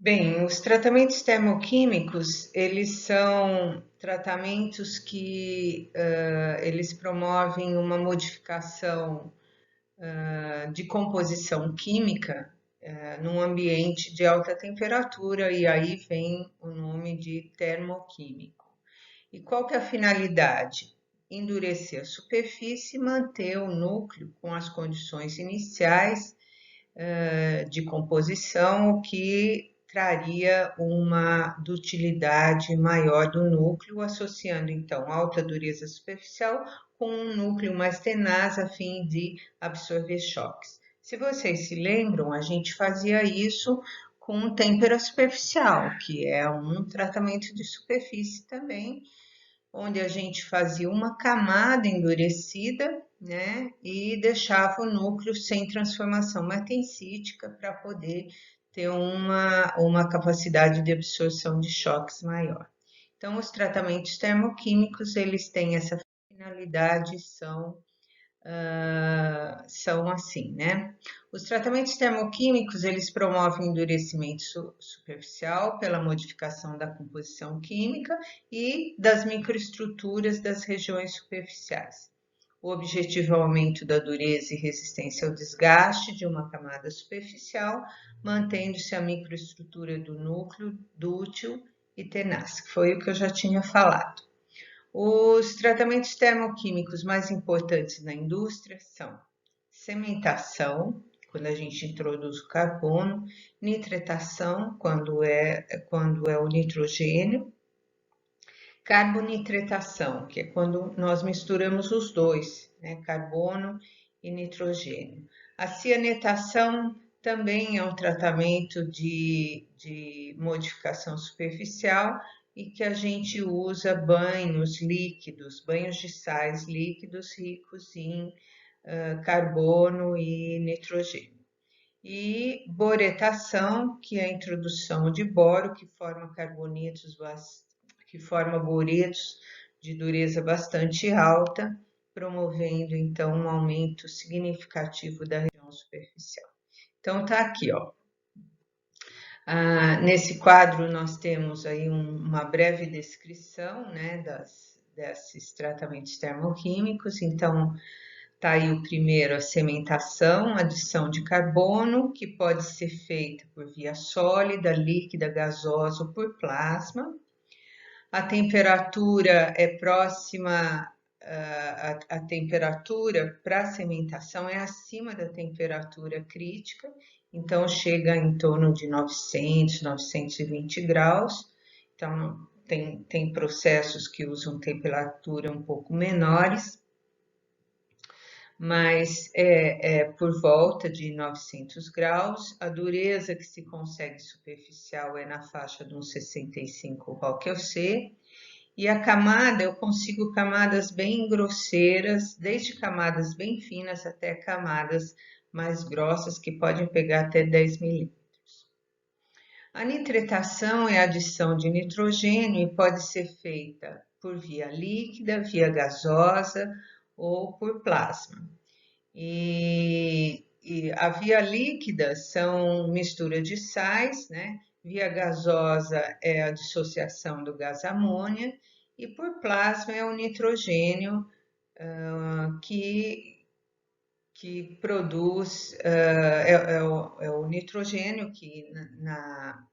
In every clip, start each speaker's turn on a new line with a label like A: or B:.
A: Bem, os tratamentos termoquímicos, eles são tratamentos que eles promovem uma modificação de composição química num ambiente de alta temperatura, e aí vem o nome de termoquímico. E qual que é a finalidade? Endurecer a superfície e manter o núcleo com as condições iniciais de composição, o que traria uma dutilidade maior do núcleo, associando então alta dureza superficial com um núcleo mais tenaz a fim de absorver choques. Se vocês se lembram, a gente fazia isso com têmpera superficial, que é um tratamento de superfície também, onde a gente fazia uma camada endurecida, né, e deixava o núcleo sem transformação metancítica para poder ter uma capacidade de absorção de choques maior. Então, os tratamentos termoquímicos, eles têm essa finalidade, são assim, né? Os tratamentos termoquímicos, eles promovem endurecimento superficial pela modificação da composição química e das microestruturas das regiões superficiais. O objetivo é o aumento da dureza e resistência ao desgaste de uma camada superficial, mantendo-se a microestrutura do núcleo dútil e tenaz, que foi o que eu já tinha falado. Os tratamentos termoquímicos mais importantes na indústria são cementação, quando a gente introduz o carbono, nitretação, quando é o nitrogênio, carbonitretação, que é quando nós misturamos os dois, né, carbono e nitrogênio. A cianetação também é um tratamento de modificação superficial e que a gente usa banhos líquidos, banhos de sais líquidos ricos em carbono e nitrogênio. E boretação, que é a introdução de boro, que forma carbonetos, que forma boretos de dureza bastante alta, promovendo então um aumento significativo da região superficial. Então tá aqui, ó. Nesse quadro nós temos aí uma breve descrição, né, desses tratamentos termoquímicos. Então tá aí o primeiro, a cementação, adição de carbono, que pode ser feita por via sólida, líquida, gasosa ou por plasma. A temperatura é próxima, a temperatura para a cementação é acima da temperatura crítica, então chega em torno de 900, 920 graus. Então, tem processos que usam temperatura um pouco menores, mas é por volta de 900 graus. A dureza que se consegue superficial é na faixa de uns 65 C. E a camada, eu consigo camadas bem grosseiras, desde camadas bem finas até camadas mais grossas, que podem pegar até 10 milímetros. A nitretação é a adição de nitrogênio e pode ser feita por via líquida, via gasosa ou por plasma. E a via líquida são mistura de sais, né? Via gasosa é a dissociação do gás amônia e por plasma é o nitrogênio que produz, é o nitrogênio que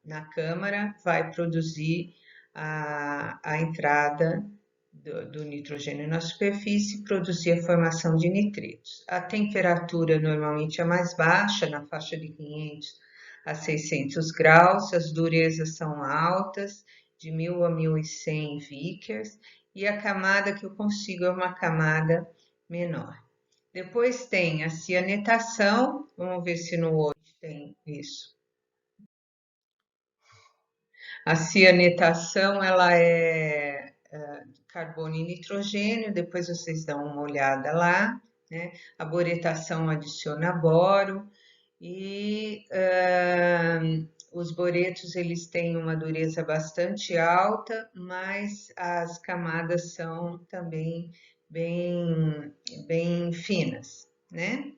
A: na câmara vai produzir a entrada do nitrogênio na superfície, produzir a formação de nitritos. A temperatura normalmente é mais baixa, na faixa de 500 a 600 graus, as durezas são altas, de 1000 a 1100 Vickers, e a camada que eu consigo é uma camada menor. Depois tem a cianetação, vamos ver se no outro tem isso. A cianetação, ela é carbono e nitrogênio, depois vocês dão uma olhada lá, né? A boretação adiciona boro e os boretos, eles têm uma dureza bastante alta, mas as camadas são também bem finas, né?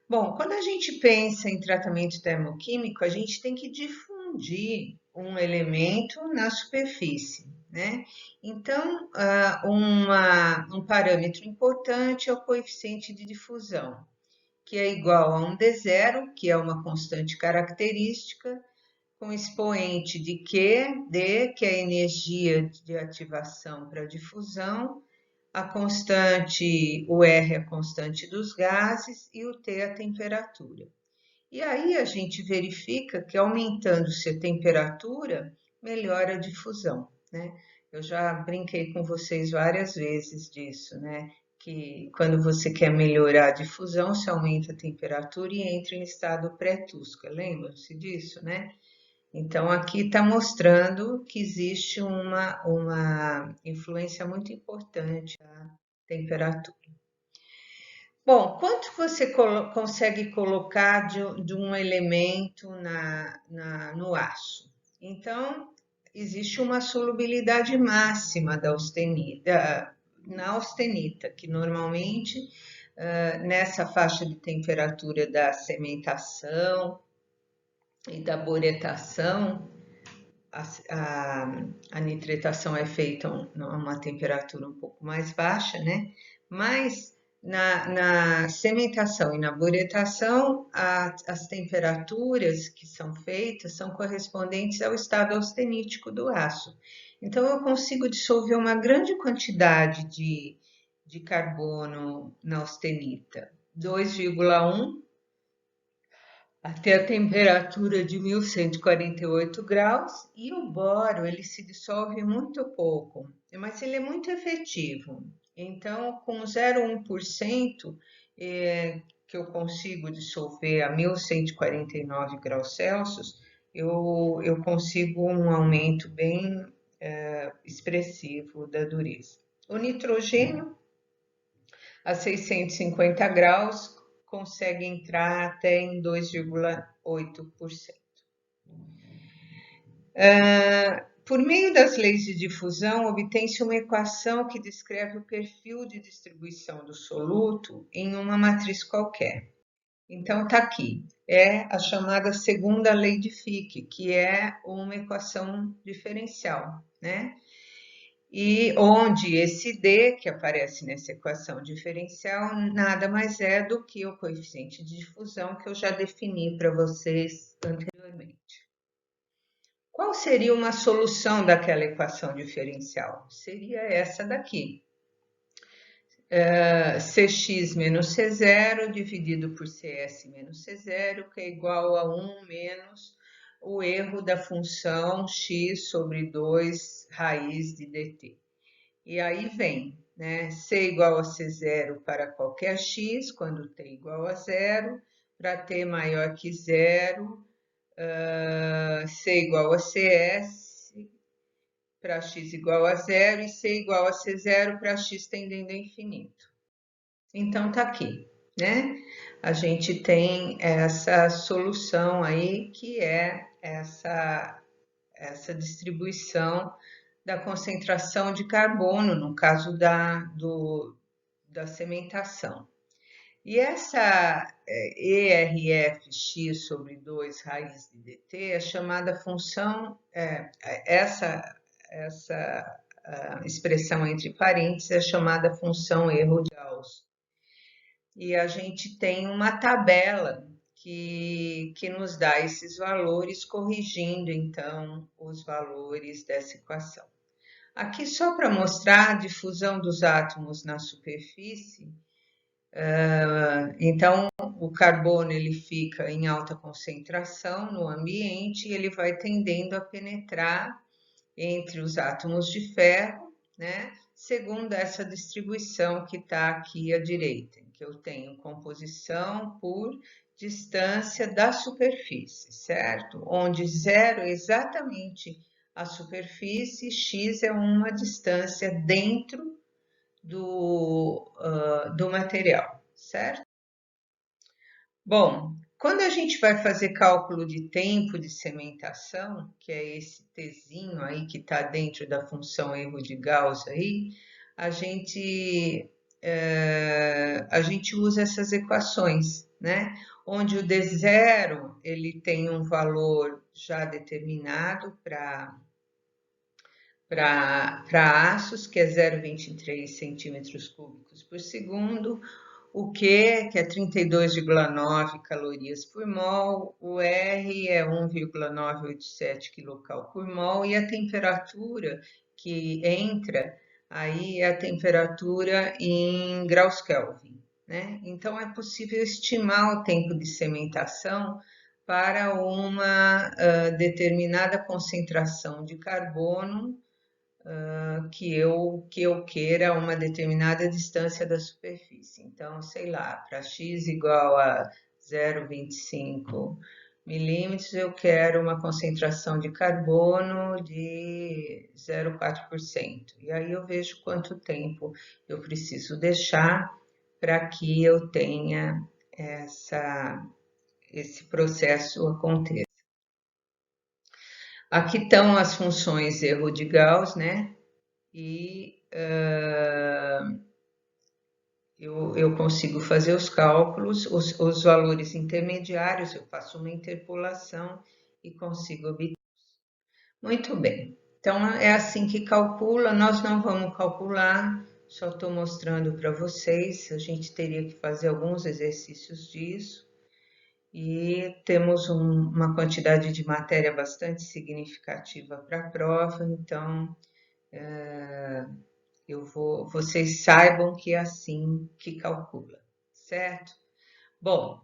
A: Bom, quando a gente pensa em tratamento termoquímico, a gente tem que difundir fundir um elemento na superfície, né? Então, um parâmetro importante é o coeficiente de difusão, que é igual a um D0, que é uma constante característica, com expoente de Q, D, que é a energia de ativação para difusão, a constante, o R é a constante dos gases e o T é a temperatura. E aí a gente verifica que aumentando-se a temperatura, melhora a difusão, né? Eu já brinquei com vocês várias vezes disso, né? Que quando você quer melhorar a difusão, você aumenta a temperatura e entra em estado pré-Tusca. Lembram-se disso, né? Então, aqui está mostrando que existe uma influência muito importante da temperatura. Bom, quanto você consegue colocar de um elemento no aço? Então, existe uma solubilidade máxima na austenita, que normalmente nessa faixa de temperatura da cementação e da boretação, a nitretação é feita a uma temperatura um pouco mais baixa, né? Mas na cementação e na boretação, as temperaturas que são feitas são correspondentes ao estado austenítico do aço. Então, eu consigo dissolver uma grande quantidade de carbono na austenita, 2,1 até a temperatura de 1148 graus, e o boro ele se dissolve muito pouco, mas ele é muito efetivo. Então, com 0,1% que eu consigo dissolver a 1149 graus Celsius, eu consigo um aumento bem expressivo da dureza. O nitrogênio, a 650 graus, consegue entrar até em 2,8%. Por meio das leis de difusão, obtém-se uma equação que descreve o perfil de distribuição do soluto em uma matriz qualquer. Então, está aqui, é a chamada segunda lei de Fick, que é uma equação diferencial, né? E onde esse D, que aparece nessa equação diferencial, nada mais é do que o coeficiente de difusão que eu já defini para vocês anteriormente. Qual seria uma solução daquela equação diferencial? Seria essa daqui. Cx menos C0 dividido por Cs menos C0, que é igual a 1 menos o erro da função x sobre 2 raiz de dt. E aí vem, né? C igual a C0 para qualquer x, quando t igual a 0, para t maior que 0, C igual a CS para x igual a 0 e C igual a C0 para x tendendo a infinito. Então, tá aqui, né? A gente tem essa solução aí, que é essa distribuição da concentração de carbono, no caso da cementação. E essa ERFx sobre 2 raiz de dt é chamada função, essa expressão entre parênteses é chamada função erro de Gauss. E a gente tem uma tabela que nos dá esses valores, corrigindo então os valores dessa equação. Aqui só para mostrar a difusão dos átomos na superfície. Então, o carbono ele fica em alta concentração no ambiente e ele vai tendendo a penetrar entre os átomos de ferro, né? Segundo essa distribuição que está aqui à direita, que eu tenho composição por distância da superfície, certo? Onde 0 é exatamente a superfície, x é uma distância dentro do material, certo? Bom, quando a gente vai fazer cálculo de tempo de cementação, que é esse tzinho aí que está dentro da função erro de Gauss aí, a gente usa essas equações, né? Onde o D0 ele tem um valor já determinado para aços, que é 0,23 centímetros cúbicos por segundo, o Q, que é 32,9 calorias por mol, o R é 1,987 kcal por mol, e a temperatura que entra aí é a temperatura em graus Kelvin, né? Então é possível estimar o tempo de sementação para uma determinada concentração de carbono que eu queira uma determinada distância da superfície. Então, sei lá, para x igual a 0,25 milímetros, eu quero uma concentração de carbono de 0,4%. E aí eu vejo quanto tempo eu preciso deixar para que eu tenha esse processo aconteça. Aqui estão as funções erro de Gauss, né? E eu consigo fazer os cálculos, os valores intermediários, eu faço uma interpolação e consigo obter. Muito bem, então é assim que calcula, nós não vamos calcular, só estou mostrando para vocês, a gente teria que fazer alguns exercícios disso, e temos uma quantidade de matéria bastante significativa para a prova, então vocês saibam que é assim que calcula, certo? Bom,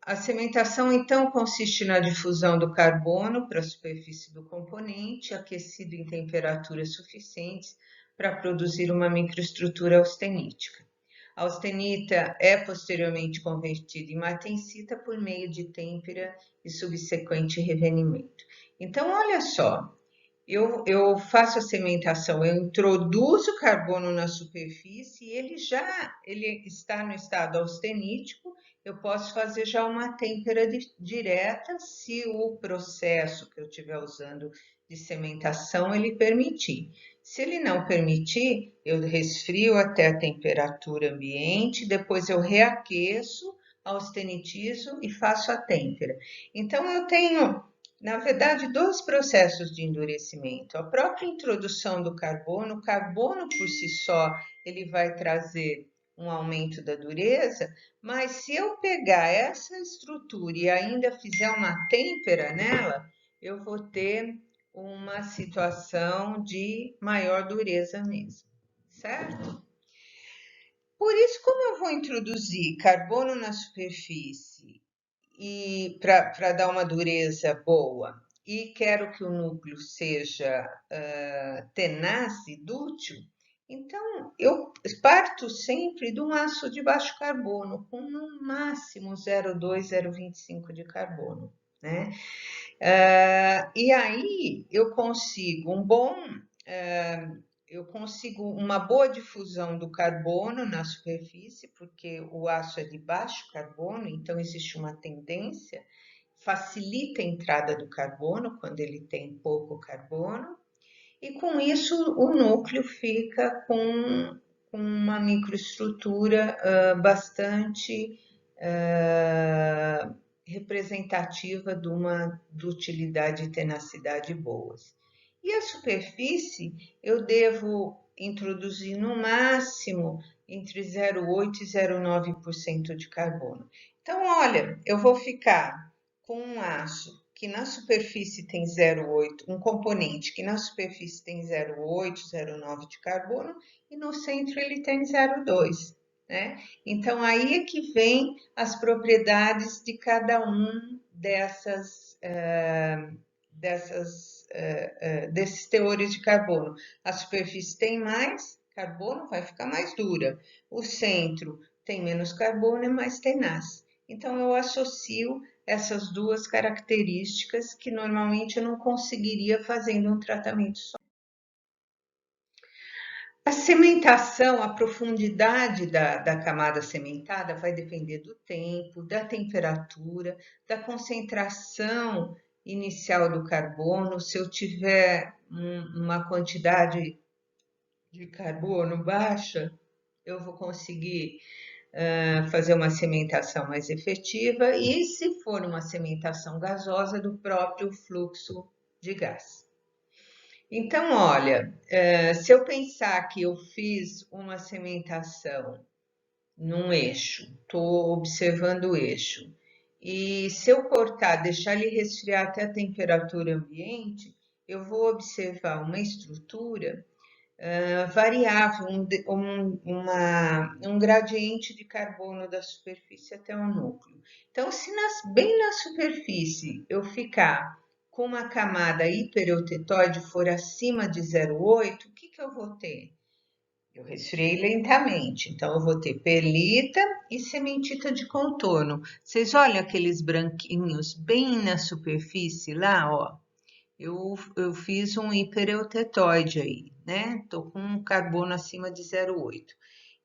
A: a cementação então consiste na difusão do carbono para a superfície do componente, aquecido em temperaturas suficientes para produzir uma microestrutura austenítica. A austenita é posteriormente convertida em martensita por meio de têmpera e subsequente revenimento. Então, olha só, eu faço a cementação, eu introduzo o carbono na superfície e ele está no estado austenítico, eu posso fazer já uma têmpera direta se o processo que eu estiver usando de cementação ele permitir. Se ele não permitir, eu resfrio até a temperatura ambiente, depois eu reaqueço, austenitizo e faço a têmpera. Então eu tenho, na verdade, dois processos de endurecimento. A própria introdução do carbono, o carbono por si só, ele vai trazer um aumento da dureza, mas se eu pegar essa estrutura e ainda fizer uma têmpera nela, eu vou ter uma situação de maior dureza mesmo, certo? Por isso, como eu vou introduzir carbono na superfície e para dar uma dureza boa e quero que o núcleo seja tenaz e dútil, então eu parto sempre de um aço de baixo carbono com no máximo 0,2, 0,25 de carbono, né? E aí eu consigo eu consigo uma boa difusão do carbono na superfície, porque o aço é de baixo carbono, então existe uma tendência, facilita a entrada do carbono quando ele tem pouco carbono, e com isso o núcleo fica com uma microestrutura bastante representativa de uma dutilidade e tenacidade boas. E a superfície eu devo introduzir no máximo entre 0,8% e 0,9% de carbono. Então, olha, eu vou ficar com um aço que na superfície tem 0,8, um componente que na superfície tem 0,8, 0,9 de carbono e no centro ele tem 0,2. Né? Então, aí é que vem as propriedades de cada um desses teores de carbono. A superfície tem mais carbono, vai ficar mais dura. O centro tem menos carbono, é mais tenaz. Então, eu associo essas duas características que normalmente eu não conseguiria fazendo um tratamento só. A cementação, a profundidade da camada cementada vai depender do tempo, da temperatura, da concentração inicial do carbono. Se eu tiver uma quantidade de carbono baixa, eu vou conseguir fazer uma sementação mais efetiva e, se for uma sementação gasosa, do próprio fluxo de gás. Então, olha, se eu pensar que eu fiz uma sementação num eixo, estou observando o eixo, e se eu cortar, deixar ele resfriar até a temperatura ambiente, eu vou observar uma estrutura variável, um gradiente de carbono da superfície até o núcleo. Então, se bem na superfície eu ficar com uma camada hipereutetóide for acima de 0,8, o que eu vou ter? Eu resfriei lentamente, então eu vou ter perlita e sementita de contorno. Vocês olham aqueles branquinhos bem na superfície lá, ó. Eu fiz um hipereutetóide aí, né? Tô com um carbono acima de 0,8.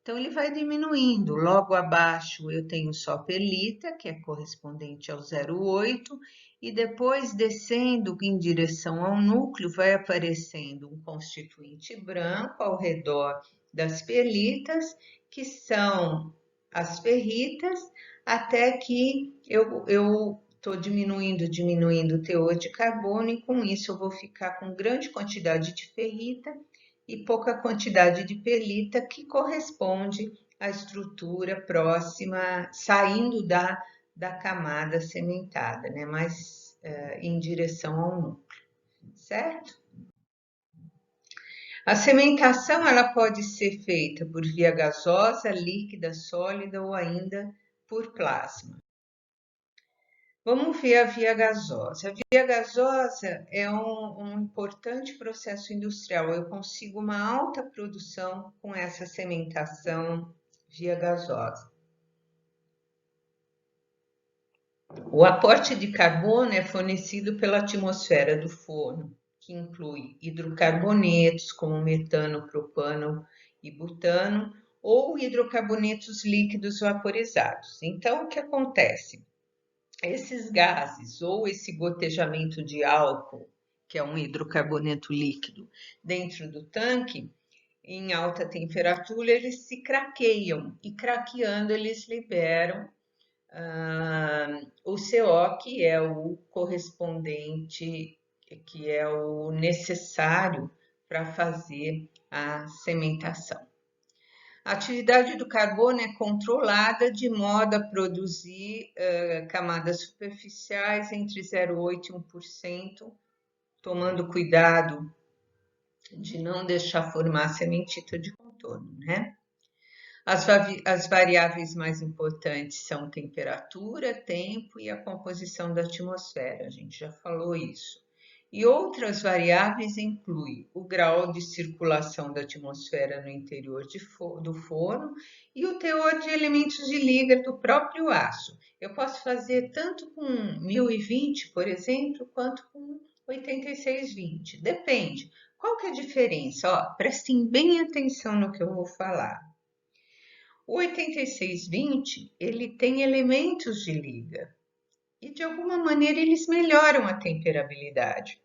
A: Então ele vai diminuindo. Logo abaixo eu tenho só perlita, que é correspondente ao 0,8, e depois descendo em direção ao núcleo vai aparecendo um constituinte branco ao redor das perlitas, que são as ferritas, até que eu estou diminuindo o teor de carbono, e com isso eu vou ficar com grande quantidade de ferrita e pouca quantidade de perlita, que corresponde à estrutura próxima, saindo da camada sementada, né? Mas em direção ao núcleo, certo? A sementação ela pode ser feita por via gasosa, líquida, sólida ou ainda por plasma. Vamos ver a via gasosa. A via gasosa é um importante processo industrial. Eu consigo uma alta produção com essa sementação via gasosa. O aporte de carbono é fornecido pela atmosfera do forno, que inclui hidrocarbonetos como metano, propano e butano, ou hidrocarbonetos líquidos vaporizados. Então, o que acontece? Esses gases ou esse gotejamento de álcool, que é um hidrocarboneto líquido, dentro do tanque, em alta temperatura, eles se craqueiam, e craqueando eles liberam o CO, que é o correspondente, que é o necessário para fazer a sementação. A atividade do carbono é controlada de modo a produzir camadas superficiais entre 0,8% e 1%, tomando cuidado de não deixar formar sementita de contorno, né? As variáveis mais importantes são temperatura, tempo e a composição da atmosfera, a gente já falou isso. E outras variáveis incluem o grau de circulação da atmosfera no interior do forno e o teor de elementos de liga do próprio aço. Eu posso fazer tanto com 1020, por exemplo, quanto com 8620, depende. Qual que é a diferença? Ó, prestem bem atenção no que eu vou falar. O 8620, ele tem elementos de liga e, de alguma maneira, eles melhoram a temperabilidade.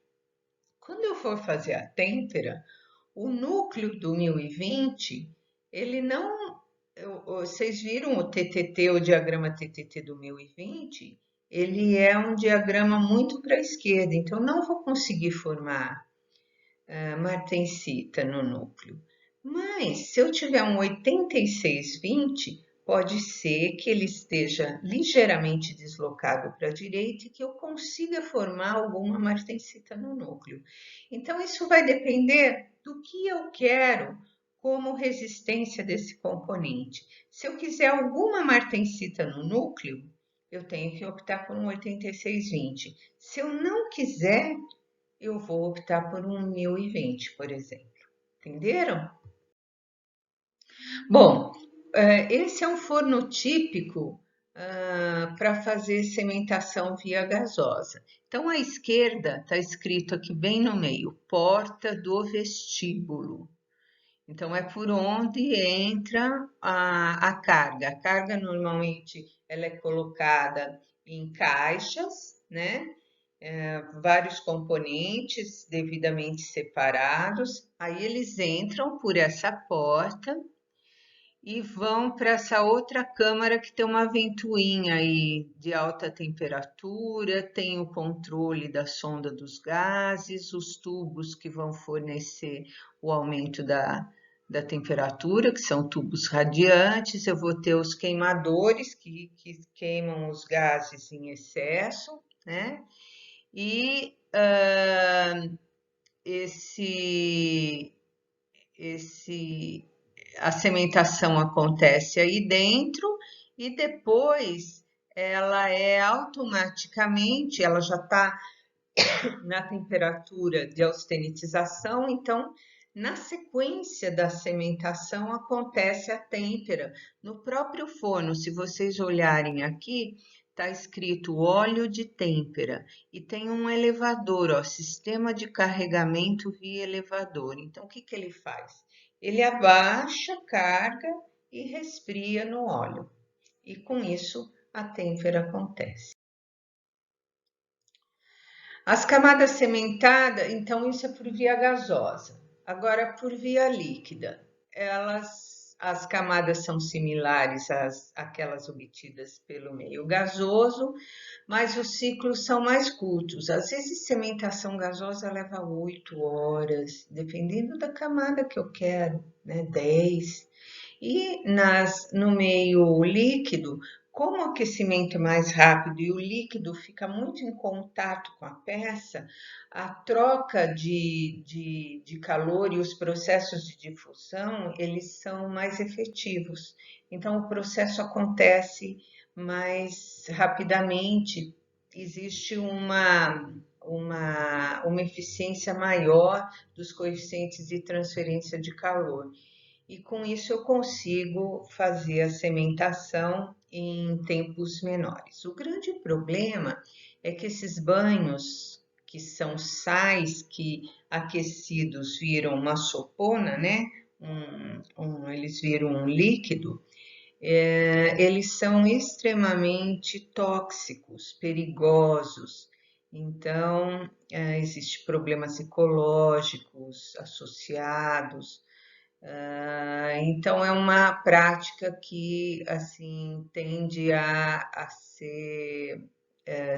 A: Quando eu for fazer a têmpera, o núcleo do 1020, ele não... Vocês viram o TTT, o diagrama TTT do 1020? Ele é um diagrama muito para a esquerda, então não vou conseguir formar martensita no núcleo. Mas, se eu tiver um 8620, pode ser que ele esteja ligeiramente deslocado para a direita e que eu consiga formar alguma martensita no núcleo. Então, isso vai depender do que eu quero como resistência desse componente. Se eu quiser alguma martensita no núcleo, eu tenho que optar por um 8620. Se eu não quiser, eu vou optar por um 1020, por exemplo. Entenderam? Bom, esse é um forno típico para fazer sementação via gasosa. Então, à esquerda está escrito aqui bem no meio, porta do vestíbulo. Então, é por onde entra a carga. A carga, normalmente, ela é colocada em caixas, né? Vários componentes devidamente separados. Aí, eles entram por essa porta e vão para essa outra câmara que tem uma ventoinha aí de alta temperatura, tem o controle da sonda dos gases, os tubos que vão fornecer o aumento da temperatura, que são tubos radiantes, eu vou ter os queimadores que queimam os gases em excesso, né? E esse a sementação acontece aí dentro e depois ela é automaticamente, ela já está na temperatura de austenitização, então na sequência da sementação acontece a têmpera no próprio forno. Se vocês olharem aqui, está escrito óleo de têmpera e tem um elevador, ó, sistema de carregamento via elevador. Então, o que que ele faz? Ele abaixa a carga e resfria no óleo. E com isso a têmpera acontece. As camadas sementadas, então isso é por via gasosa. Agora, por via líquida, as camadas são similares àquelas obtidas pelo meio gasoso, mas os ciclos são mais curtos. Às vezes, sementação gasosa leva 8 horas, dependendo da camada que eu quero, né? 10. E no meio líquido, como o aquecimento é mais rápido e o líquido fica muito em contato com a peça, a troca de calor e os processos de difusão, eles são mais efetivos. Então, o processo acontece mais rapidamente, existe uma eficiência maior dos coeficientes de transferência de calor. E com isso eu consigo fazer a sementação em tempos menores. O grande problema é que esses banhos, que são sais que aquecidos viram uma sopona, né? Eles viram um líquido, eles são extremamente tóxicos, perigosos. Então, existem problemas ecológicos associados. Então é uma prática que assim tende a ser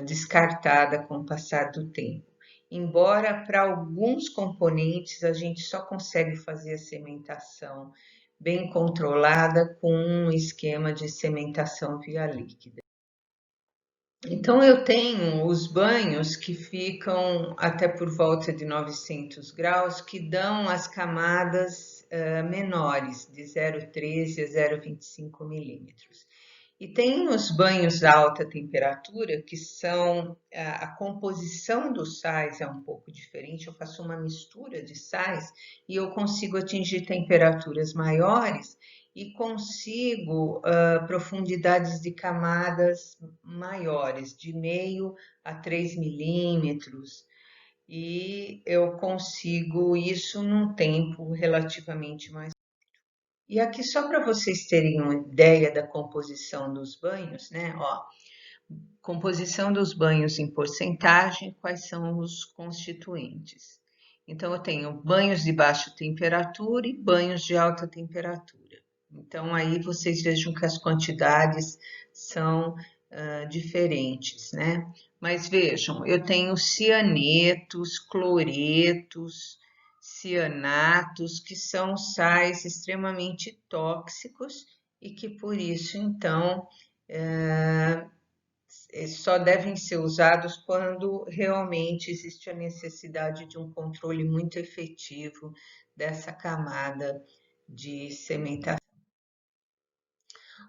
A: descartada com o passar do tempo. Embora para alguns componentes a gente só consegue fazer a sementação bem controlada com um esquema de sementação via líquida. Então eu tenho os banhos que ficam até por volta de 900 graus, que dão as camadas menores, de 0,13 a 0,25 milímetros. E tem os banhos a alta temperatura, que são a composição dos sais é um pouco diferente. Eu faço uma mistura de sais e eu consigo atingir temperaturas maiores e consigo profundidades de camadas maiores, de meio a 3 milímetros, e eu consigo isso num tempo relativamente mais. E aqui, só para vocês terem uma ideia da composição dos banhos, né? Ó, composição dos banhos em porcentagem, quais são os constituintes. Então, eu tenho banhos de baixa temperatura e banhos de alta temperatura. Então, aí vocês vejam que as quantidades são diferentes, né? Mas vejam, eu tenho cianetos, cloretos, cianatos, que são sais extremamente tóxicos e que por isso, então, só devem ser usados quando realmente existe a necessidade de um controle muito efetivo dessa camada de sementação.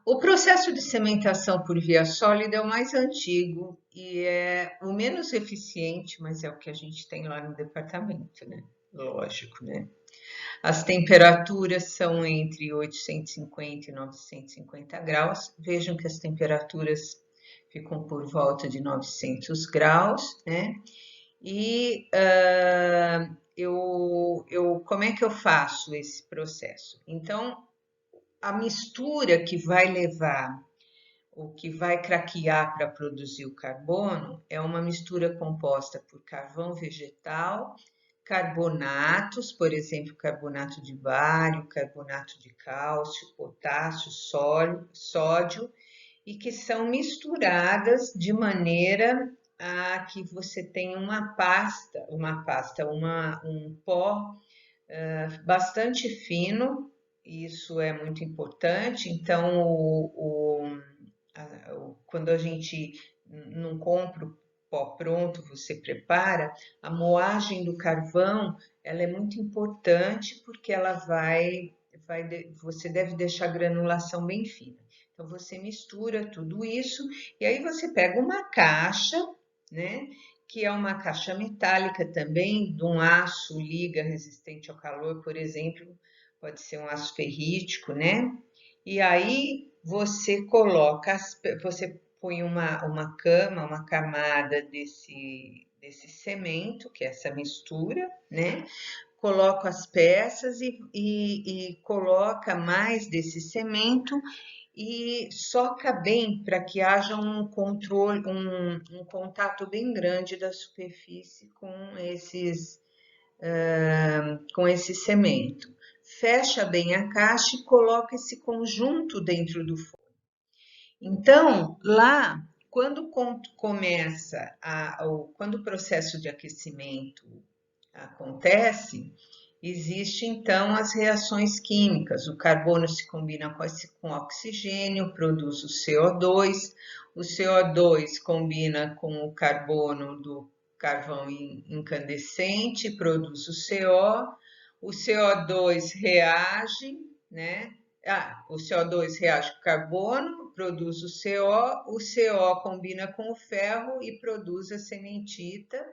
A: O processo de sementação por via sólida é o mais antigo e é o menos eficiente, mas é o que a gente tem lá no departamento, né? Lógico, né? As temperaturas são entre 850 e 950 graus. Vejam que as temperaturas ficam por volta de 900 graus, né? E como é que eu faço esse processo? Então, a mistura que vai levar, o que vai craquear para produzir o carbono, é uma mistura composta por carvão vegetal, carbonatos, por exemplo, carbonato de bário, carbonato de cálcio, potássio, sódio, e que são misturadas de maneira a que você tenha um pó bastante fino. Isso é muito importante. Então, quando a gente não compra o pó pronto, você prepara, a moagem do carvão, ela é muito importante porque você deve deixar a granulação bem fina. Então, você mistura tudo isso e aí você pega uma caixa, né? Que é uma caixa metálica também, de um aço liga resistente ao calor, por exemplo, pode ser um aço ferrítico, né? E aí você põe uma camada desse cimento, que é essa mistura, né? Coloca as peças e coloca mais desse cimento e soca bem para que haja um controle, um contato bem grande da superfície com esse cimento. Fecha bem a caixa e coloca esse conjunto dentro do forno. Então, lá, quando quando o processo de aquecimento acontece, existe então as reações químicas. O carbono se combina com oxigênio, produz o CO2. O CO2 combina com o carbono do carvão incandescente, produz o CO. O CO2 reage, né? O CO2 reage com o carbono, produz o CO combina com o ferro e produz a cementita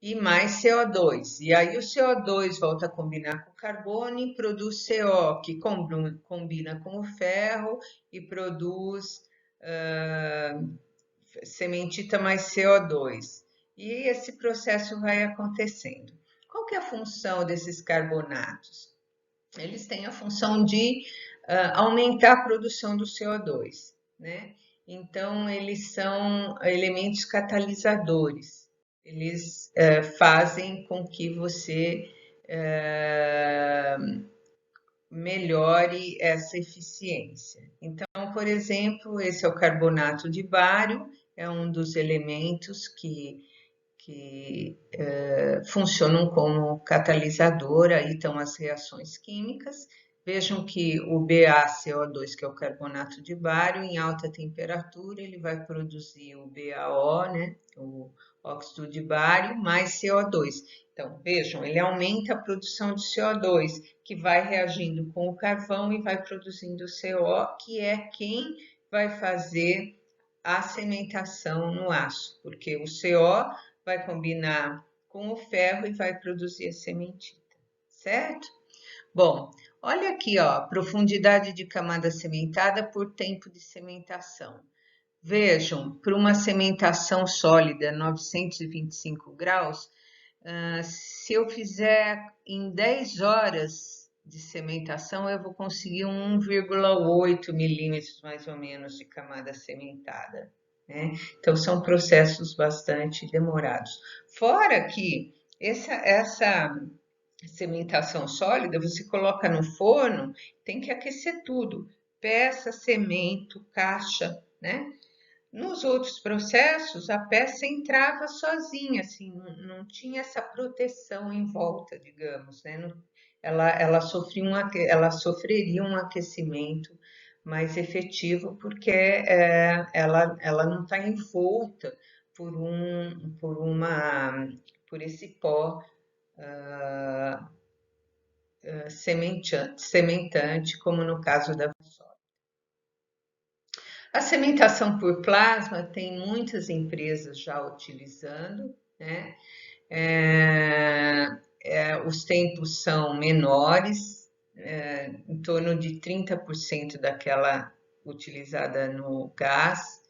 A: e mais CO2. E aí o CO2 volta a combinar com o carbono e produz CO, que combina com o ferro e produz cementita mais CO2. E esse processo vai acontecendo. Qual que é a função desses carbonatos? Eles têm a função de aumentar a produção do CO2, né? Então, eles são elementos catalisadores. Eles fazem com que você melhore essa eficiência. Então, por exemplo, esse é o carbonato de bário, é um dos elementos que funcionam como catalisador, aí estão as reações químicas. Vejam que o BaCO2, que é o carbonato de bário, em alta temperatura, ele vai produzir o BaO, né, o óxido de bário, mais CO2. Então, vejam, ele aumenta a produção de CO2, que vai reagindo com o carvão e vai produzindo o CO, que é quem vai fazer a cementação no aço, porque o CO vai combinar com o ferro e vai produzir a cementita, certo? Bom, olha aqui, ó, profundidade de camada cementada por tempo de cementação. Vejam, para uma cementação sólida, 925 graus, se eu fizer em 10 horas de cementação, eu vou conseguir 1,8 milímetros mais ou menos de camada cementada, né? Então, são processos bastante demorados. Fora que essa cementação sólida, você coloca no forno, tem que aquecer tudo, peça, cimento, caixa, né? Nos outros processos, a peça entrava sozinha, assim, não tinha essa proteção em volta, digamos, né? Ela sofreria um aquecimento mais efetivo porque ela não está envolta por esse pó cementante, como no caso da soja. A cementação por plasma tem muitas empresas já utilizando, né? Os tempos são menores, em torno de 30% daquela utilizada no gás.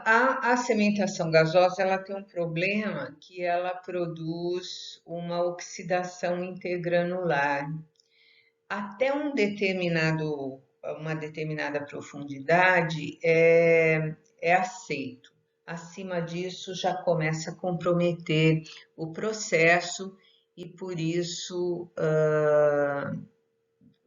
A: A cementação gasosa ela tem um problema que ela produz uma oxidação intergranular. Até uma determinada profundidade é aceito. Acima disso já começa a comprometer o processo e por isso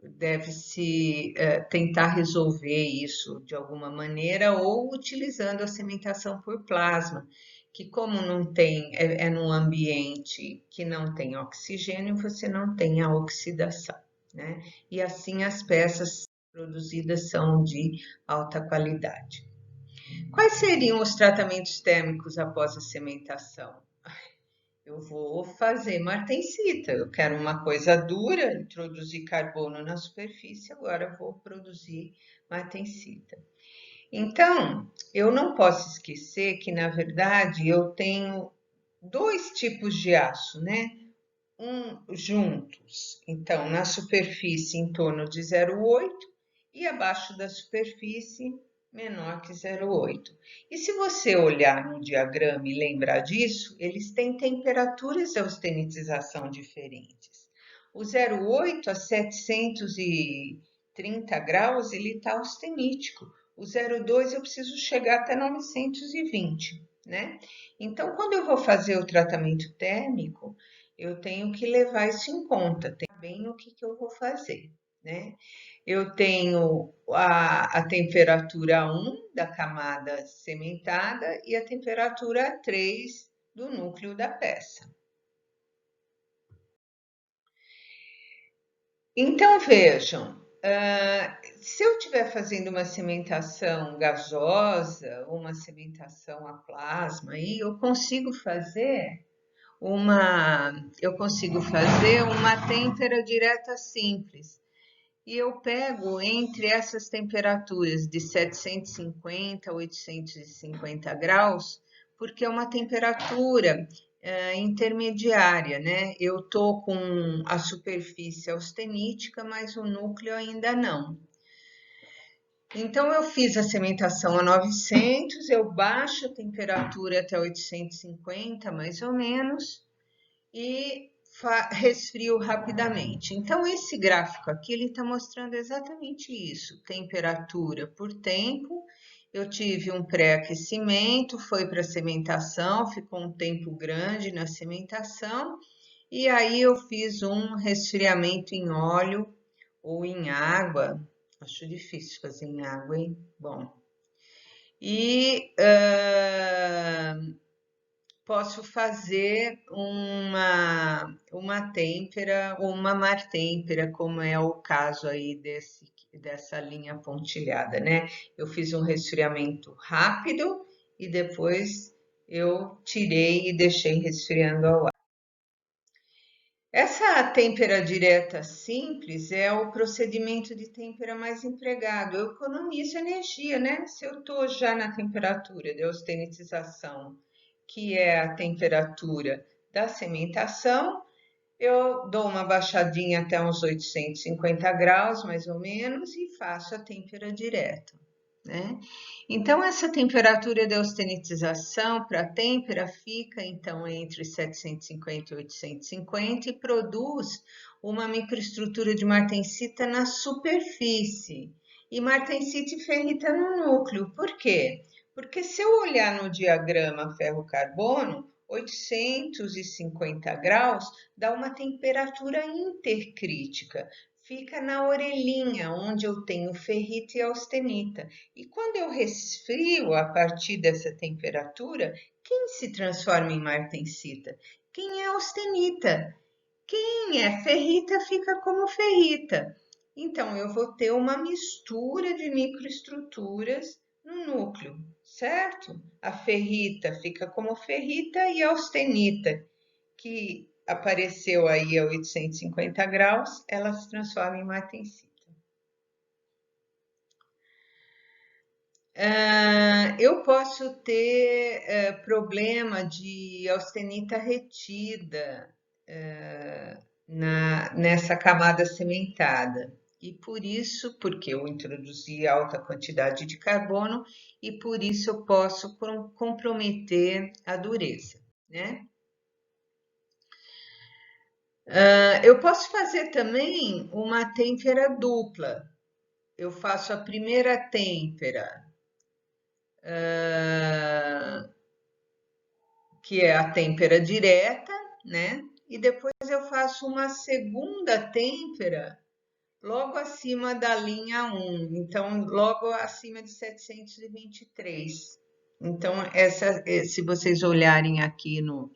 A: deve-se tentar resolver isso de alguma maneira ou utilizando a sementação por plasma, que como não tem, é num ambiente que não tem oxigênio, você não tem a oxidação, né? E assim as peças produzidas são de alta qualidade. Quais seriam os tratamentos térmicos após a sementação? Eu vou fazer martensita. Eu quero uma coisa dura, introduzir carbono na superfície, agora eu vou produzir martensita. Então, eu não posso esquecer que, na verdade, eu tenho dois tipos de aço, né? Juntos. Então, na superfície em torno de 0,8 e abaixo da superfície menor que 0,8. E se você olhar no diagrama e lembrar disso, eles têm temperaturas de austenitização diferentes. O 0,8 a 730 graus, ele está austenítico. O 0,2 eu preciso chegar até 920, né? Então, quando eu vou fazer o tratamento térmico, eu tenho que levar isso em conta, tem bem o que eu vou fazer, né? Eu tenho a temperatura 1 da camada sementada e a temperatura 3 do núcleo da peça. Então, vejam, se eu estiver fazendo uma sementação gasosa ou uma sementação a plasma, aí eu consigo fazer uma têmpera direta simples. E eu pego entre essas temperaturas de 750 a 850 graus, porque é uma temperatura intermediária, né? Eu tô com a superfície austenítica, mas o núcleo ainda não. Então, eu fiz a sementação a 900, eu baixo a temperatura até 850, mais ou menos, e resfrio rapidamente. Então, esse gráfico aqui, ele está mostrando exatamente isso, temperatura por tempo. Eu tive um pré-aquecimento, foi para a sementação, ficou um tempo grande na sementação, e aí eu fiz um resfriamento em óleo ou em água. Acho difícil fazer em água, hein? Bom. E posso fazer uma têmpera ou uma martêmpera, como é o caso aí dessa linha pontilhada, né? Eu fiz um resfriamento rápido e depois eu tirei e deixei resfriando ao ar. Essa têmpera direta simples é o procedimento de têmpera mais empregado. Eu economizo energia, né? Se eu estou já na temperatura de austenitização, que é a temperatura da sementação, eu dou uma baixadinha até uns 850 graus, mais ou menos, e faço a têmpera direta, né? Então, essa temperatura de austenitização para a têmpera fica, então, entre 750 e 850 e produz uma microestrutura de martensita na superfície e martensita e ferrita no núcleo. Por quê? Porque se eu olhar no diagrama ferro-carbono, 850 graus dá uma temperatura intercrítica. Fica na orelhinha, onde eu tenho ferrita e austenita. E quando eu resfrio a partir dessa temperatura, quem se transforma em martensita? Quem é austenita? Quem é ferrita fica como ferrita. Então, eu vou ter uma mistura de microestruturas no núcleo, certo? A ferrita fica como ferrita e a austenita, que apareceu aí a 850 graus, ela se transforma em martensita. Eu posso ter problema de austenita retida nessa camada sementada. E por isso, porque eu introduzi alta quantidade de carbono, e por isso eu posso comprometer a dureza, né? Eu posso fazer também uma têmpera dupla. Eu faço a primeira têmpera, que é a têmpera direta, né? e depois eu faço uma segunda têmpera logo acima da linha 1, então logo acima de 723. Então, se vocês olharem aqui no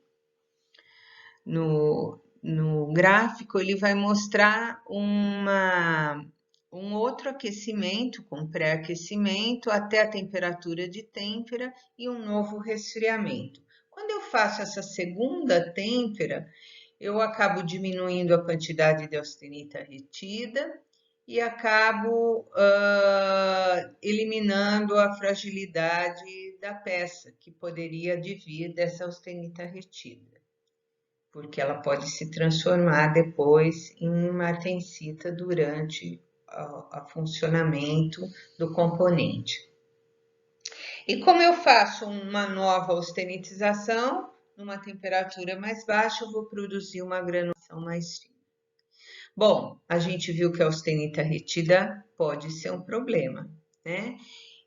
A: gráfico, ele vai mostrar um outro aquecimento, com pré-aquecimento, até a temperatura de têmpera e um novo resfriamento. Quando eu faço essa segunda têmpera, eu acabo diminuindo a quantidade de austenita retida e acabo eliminando a fragilidade da peça, que poderia advir dessa austenita retida, porque ela pode se transformar depois em martensita durante o funcionamento do componente. E como eu faço uma nova austenitização, numa temperatura mais baixa, eu vou produzir uma granulação mais fina. Bom, a gente viu que a austenita retida pode ser um problema, né?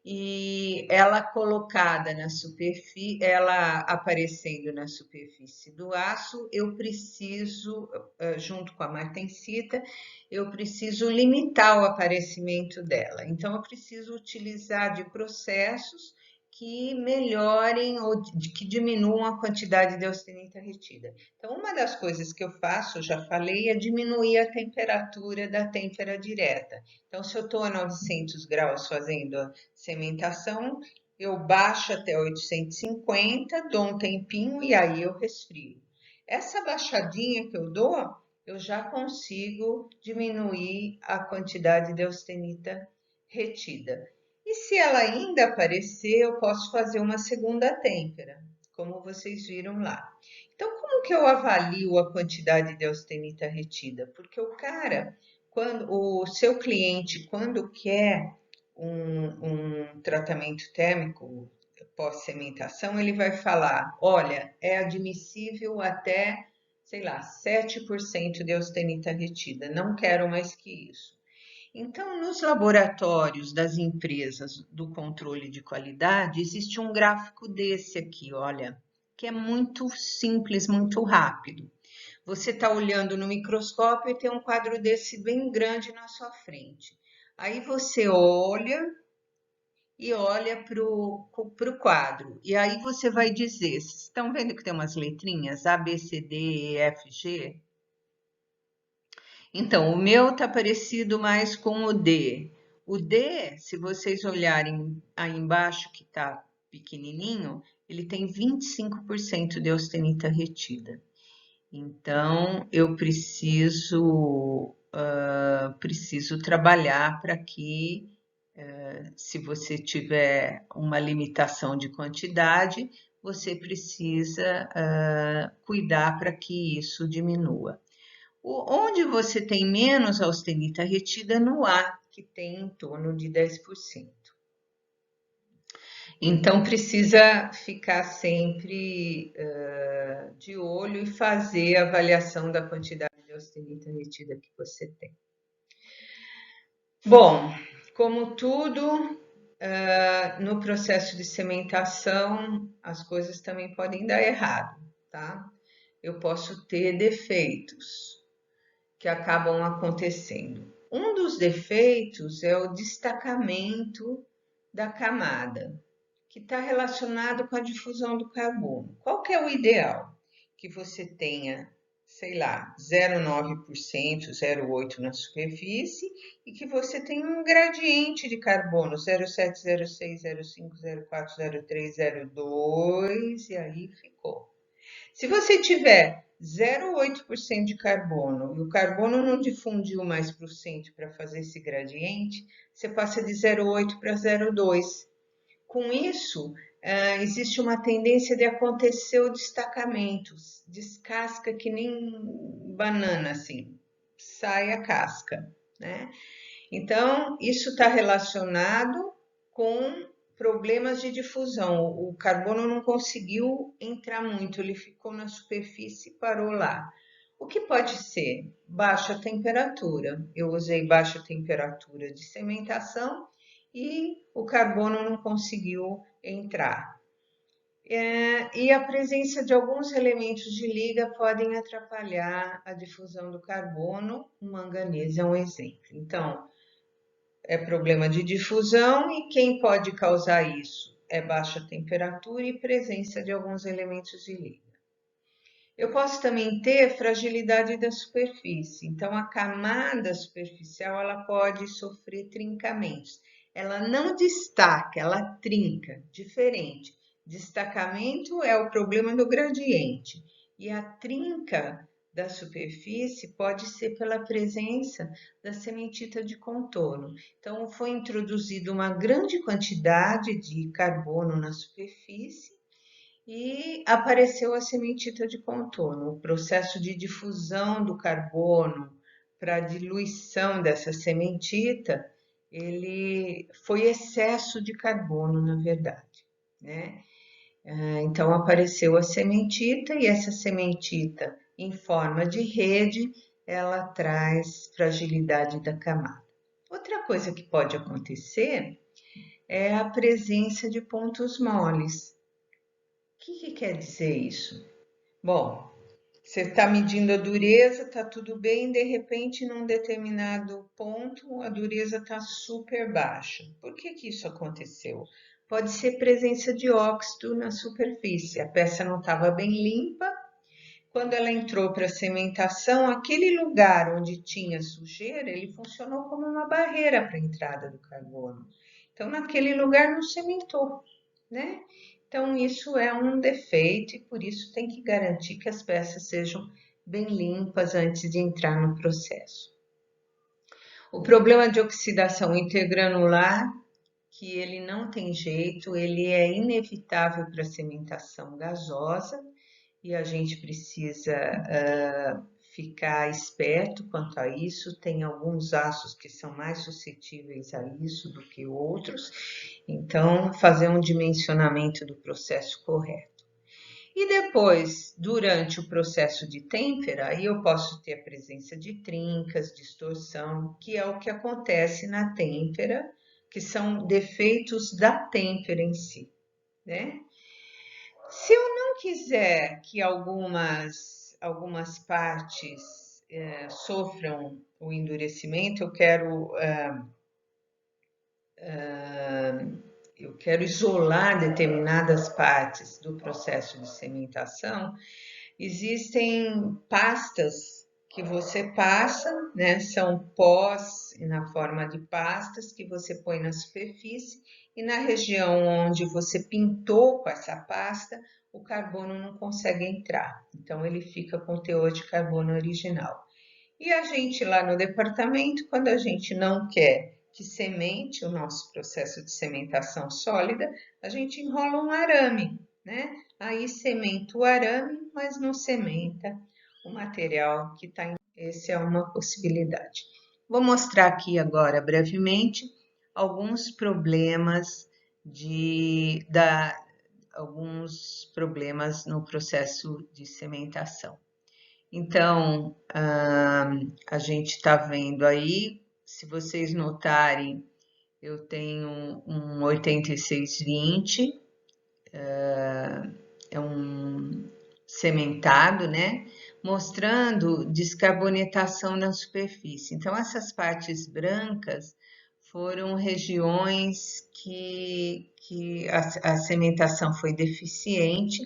A: E ela colocada na superfície, ela aparecendo na superfície do aço, eu preciso, junto com a martensita, eu preciso limitar o aparecimento dela. Então, eu preciso utilizar de processos que melhorem ou que diminuam a quantidade de austenita retida. Então, uma das coisas que eu faço, já falei, é diminuir a temperatura da têmpera direta. Então, se eu estou a 900 graus fazendo a cementação, eu baixo até 850, dou um tempinho e aí eu resfrio. Essa baixadinha que eu dou, eu já consigo diminuir a quantidade de austenita retida. E se ela ainda aparecer, eu posso fazer uma segunda têmpera, como vocês viram lá. Então, como que eu avalio a quantidade de austenita retida? Porque o seu cliente, quando quer um tratamento térmico pós-cementação, ele vai falar, olha, é admissível até, sei lá, 7% de austenita retida, não quero mais que isso. Então, nos laboratórios das empresas do controle de qualidade, existe um gráfico desse aqui, olha, que é muito simples, muito rápido. Você está olhando no microscópio e tem um quadro desse bem grande na sua frente. Aí você olha e olha para o quadro. E aí você vai dizer, vocês estão vendo que tem umas letrinhas A, B, C, D, E, F, G? Então, o meu está parecido mais com o D. O D, se vocês olharem aí embaixo, que está pequenininho, ele tem 25% de austenita retida. Então, eu preciso trabalhar para que, se você tiver uma limitação de quantidade, você precisa cuidar para que isso diminua. Onde você tem menos austenita retida no A, que tem em torno de 10%. Então, precisa ficar sempre de olho e fazer a avaliação da quantidade de austenita retida que você tem. Bom, como tudo, no processo de cementação, as coisas também podem dar errado, tá? Eu posso ter defeitos que acabam acontecendo. Um dos defeitos é o destacamento da camada, que está relacionado com a difusão do carbono. Qual que é o ideal? Que você tenha, sei lá, 0,9%, 0,8% na superfície e que você tenha um gradiente de carbono, 0,7, 0,6, 0,5, 0,4, 0,3, 0,2 e aí ficou. Se você tiver 0,8% de carbono e o carbono não difundiu mais para o centro para fazer esse gradiente, você passa de 0,8 para 0,2. Com isso, existe uma tendência de acontecer o destacamento, descasca que nem banana, assim, sai a casca, né? Então, isso está relacionado com problemas de difusão. O carbono não conseguiu entrar muito, ele ficou na superfície e parou lá. O que pode ser? Baixa temperatura. Eu usei baixa temperatura de cementação e o carbono não conseguiu entrar. E a presença de alguns elementos de liga podem atrapalhar a difusão do carbono, o manganês é um exemplo. Então, é problema de difusão e quem pode causar isso é baixa temperatura e presença de alguns elementos de liga. Eu posso também ter fragilidade da superfície, então a camada superficial ela pode sofrer trincamentos. Ela não destaca, ela trinca, diferente. Destacamento é o problema do gradiente e a trinca da superfície pode ser pela presença da sementita de contorno. Então foi introduzida uma grande quantidade de carbono na superfície e apareceu a sementita de contorno. O processo de difusão do carbono para a diluição dessa sementita, ele foi excesso de carbono, na verdade, né? Então apareceu a sementita e essa sementita em forma de rede, ela traz fragilidade da camada. Outra coisa que pode acontecer é a presença de pontos moles. O que quer dizer isso? Bom, você está medindo a dureza, está tudo bem, de repente, num determinado ponto, a dureza está super baixa. Por que isso aconteceu? Pode ser presença de óxido na superfície, a peça não estava bem limpa. Quando ela entrou para a cimentação, aquele lugar onde tinha sujeira, ele funcionou como uma barreira para a entrada do carbono. Então, naquele lugar não cimentou, né? Então, isso é um defeito e por isso tem que garantir que as peças sejam bem limpas antes de entrar no processo. O problema de oxidação intergranular, que ele não tem jeito, ele é inevitável para a cimentação gasosa e a gente precisa ficar esperto quanto a isso. Tem alguns aços que são mais suscetíveis a isso do que outros, então fazer um dimensionamento do processo correto. E depois, durante o processo de têmpera, aí eu posso ter a presença de trincas, distorção, que é o que acontece na têmpera, que são defeitos da têmpera em si, né? Se eu não quiser que algumas partes sofram o endurecimento, eu quero isolar determinadas partes do processo de cimentação, existem pastas que você passa, né? São pós na forma de pastas que você põe na superfície e na região onde você pintou com essa pasta, o carbono não consegue entrar. Então ele fica com o teor de carbono original. E a gente lá no departamento, quando a gente não quer que semente o nosso processo de sementação sólida, a gente enrola um arame, né? Aí sementa o arame, mas não sementa o material que está em. Essa é uma possibilidade. Vou mostrar aqui agora brevemente alguns problemas alguns problemas no processo de sementação. Então, a gente está vendo aí, se vocês notarem, eu tenho um 8620, é um cementado, né? Mostrando descarbonetação na superfície. Então, essas partes brancas foram regiões que a cimentação foi deficiente.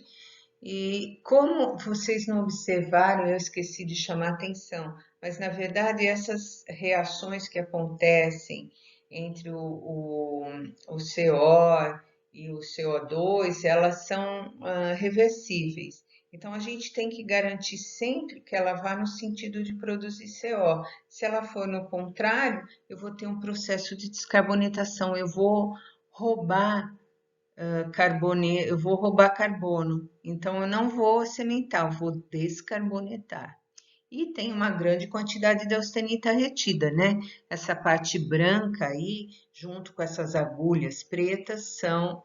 A: E como vocês não observaram, eu esqueci de chamar atenção, mas na verdade essas reações que acontecem entre o CO e o CO2, elas são reversíveis. Então a gente tem que garantir sempre que ela vá no sentido de produzir CO. Se ela for no contrário, eu vou ter um processo de descarbonetação, eu vou roubar eu vou roubar carbono, então eu não vou cimentar, eu vou descarbonetar. E tem uma grande quantidade de austenita retida, né? Essa parte branca aí, junto com essas agulhas pretas, são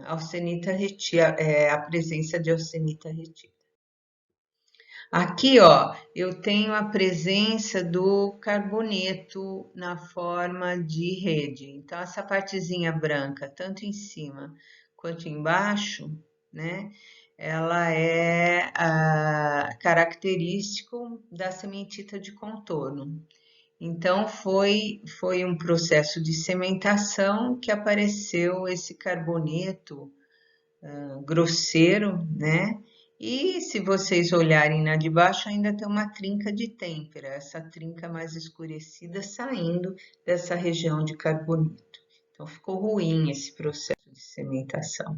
A: austenita retida, a presença de austenita retida. Aqui, ó, eu tenho a presença do carboneto na forma de rede. Então, essa partezinha branca, tanto em cima quanto embaixo, né? Ela é característico da cementita de contorno. Então, foi um processo de cementação que apareceu esse carboneto grosseiro, né? E se vocês olharem na de baixo, ainda tem uma trinca de têmpera, essa trinca mais escurecida saindo dessa região de carboneto. Então ficou ruim esse processo de cementação.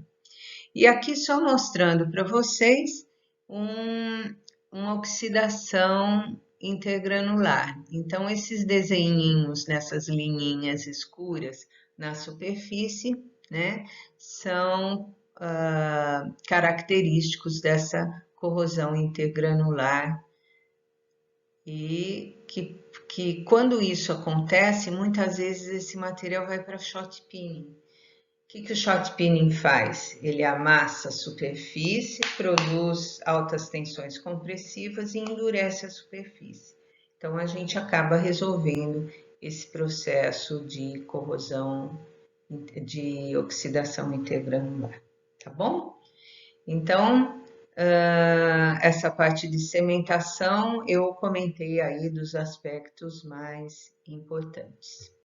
A: E aqui só mostrando para vocês uma oxidação intergranular. Então esses desenhinhos nessas linhinhas escuras na superfície, né, são característicos dessa corrosão intergranular e que quando isso acontece, muitas vezes esse material vai para shot peening. O que o shot peening faz? Ele amassa a superfície, produz altas tensões compressivas e endurece a superfície. Então a gente acaba resolvendo esse processo de corrosão, de oxidação intergranular, tá bom? Então, essa parte de cementação eu comentei aí dos aspectos mais importantes.